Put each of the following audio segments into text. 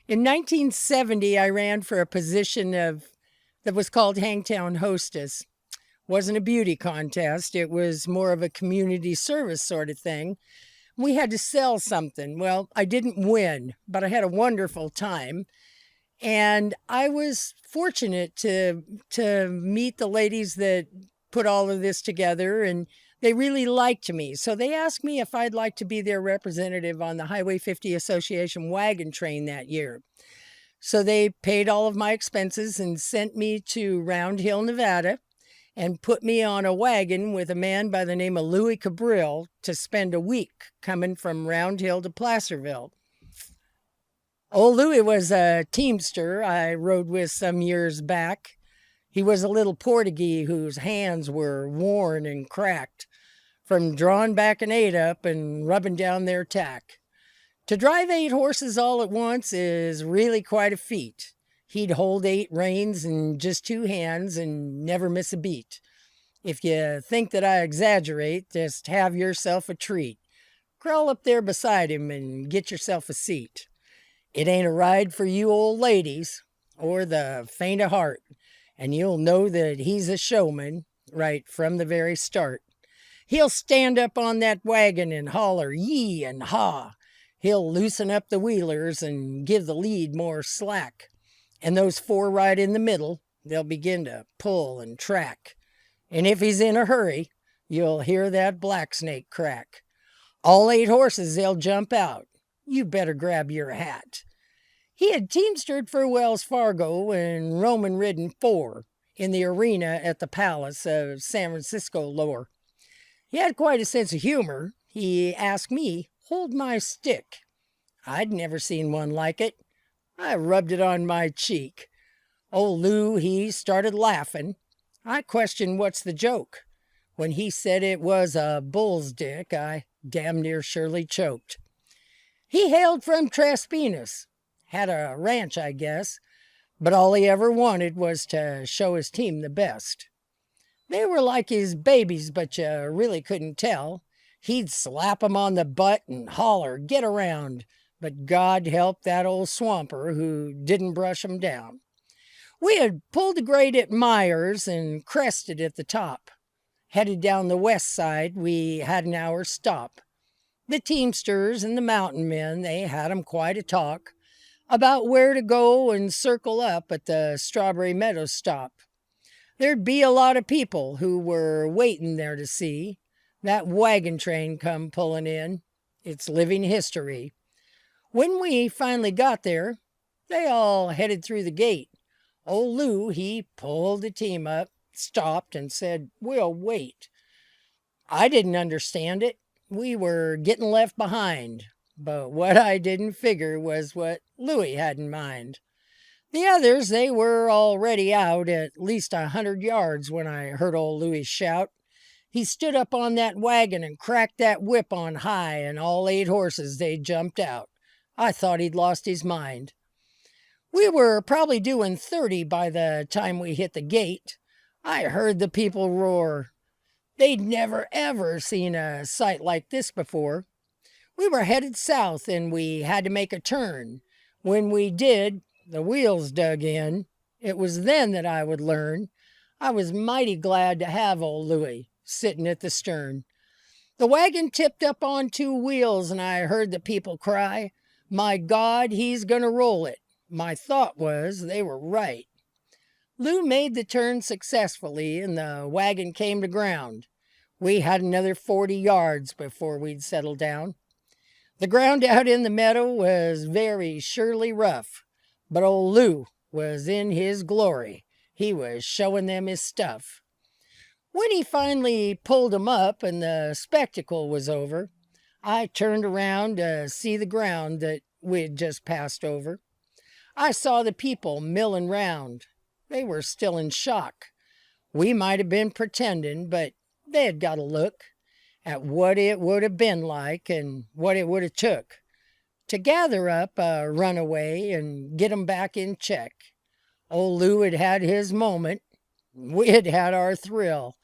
In 1970, I ran for a position that was called Hangtown Hostess. Wasn't a beauty contest. It was more of a community service sort of thing. We had to sell something. Well, I didn't win, but I had a wonderful time. And I was fortunate to meet the ladies that put all of this together, and they really liked me. So they asked me if I'd like to be their representative on the Highway 50 Association wagon train that year. So they paid all of my expenses and sent me to Round Hill, Nevada, and put me on a wagon with a man by the name of Louie Cabrille to spend a week coming from Round Hill to Placerville. Old Louie was a teamster I rode with some years back. He was a little Portuguese whose hands were worn and cracked from drawing back an 8-up and rubbing down their tack. To drive 8 horses all at once is really quite a feat. He'd hold 8 reins in just 2 hands and never miss a beat. If you think that I exaggerate, just have yourself a treat. Crawl up there beside him and get yourself a seat. It ain't a ride for you old ladies or the faint of heart, and you'll know that he's a showman right from the very start. He'll stand up on that wagon and holler yee and ha. He'll loosen up the wheelers and give the lead more slack. And those 4 right in the middle, they'll begin to pull and track. And if he's in a hurry, you'll hear that black snake crack. All 8 horses, they'll jump out. You better grab your hat. He had teamstered for Wells Fargo and Roman ridden 4 in the arena at the Palace of San Francisco lore. He had quite a sense of humor. He asked me, hold my stick. I'd never seen one like it. I rubbed it on my cheek. Old Lou, he started laughing. I questioned what's the joke. When he said it was a bull's dick, I damn near surely choked. He hailed from Traspinas, had a ranch, I guess, but all he ever wanted was to show his team the best. They were like his babies, but you really couldn't tell. He'd slap 'em on the butt and holler, get around, but God help that old swamper who didn't brush 'em down. We had pulled the grade at Myers and crested at the top. Headed down the west side, we had an hour's stop. The teamsters and the mountain men, they had 'em quite a talk about where to go and circle up at the Strawberry Meadows stop. There'd be a lot of people who were waiting there to see that wagon train come pulling in. It's living history. When we finally got there, they all headed through the gate. Old Lou, he pulled the team up, stopped, and said, we'll wait. I didn't understand it. We were getting left behind. But what I didn't figure was what Louie had in mind. The others, they were already out at least 100 yards when I heard old Louie shout. He stood up on that wagon and cracked that whip on high, and all 8 horses, they jumped out. I thought he'd lost his mind. We were probably doing 30 by the time we hit the gate. I heard the people roar. They'd never, ever seen a sight like this before. We were headed south, and we had to make a turn. When we did, the wheels dug in. It was then that I would learn. I was mighty glad to have old Louie sitting at the stern. The wagon tipped up on 2 wheels, and I heard the people cry, my God, he's gonna roll it. My thought was they were right. Lou made the turn successfully, and the wagon came to ground. We had another 40 yards before we'd settle down. The ground out in the meadow was very surely rough, but old Lou was in his glory. He was showing them his stuff. When he finally pulled 'em up and the spectacle was over, I turned around to see the ground that we'd just passed over. I saw the people milling round. They were still in shock. We might have been pretending, but they had got a look at what it would have been like and what it would have took to gather up a runaway and get 'em back in check. Old Lou had had his moment. We had had our thrill.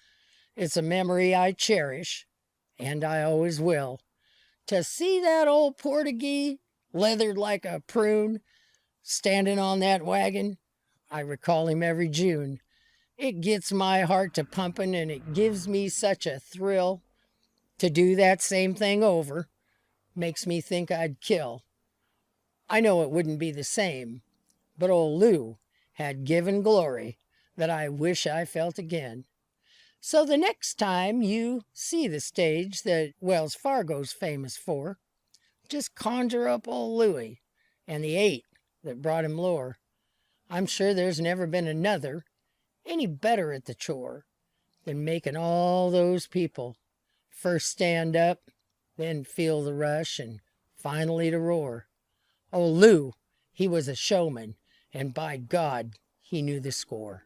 It's a memory I cherish, and I always will. To see that old Portuguese, leathered like a prune, Standing on that wagon, I recall him every June. It gets my heart to pumping and it gives me such a thrill to do that same thing over. Makes me think I'd kill. I know it wouldn't be the same, but old Lou had given glory that I wish I felt again. So the next time you see the stage that Wells Fargo's famous for, just conjure up old Louie and the 8 that brought him lore. I'm sure there's never been another any better at the chore than making all those people first stand up, then feel the rush, and finally to roar. Oh, Lou, he was a showman, and by God, he knew the score.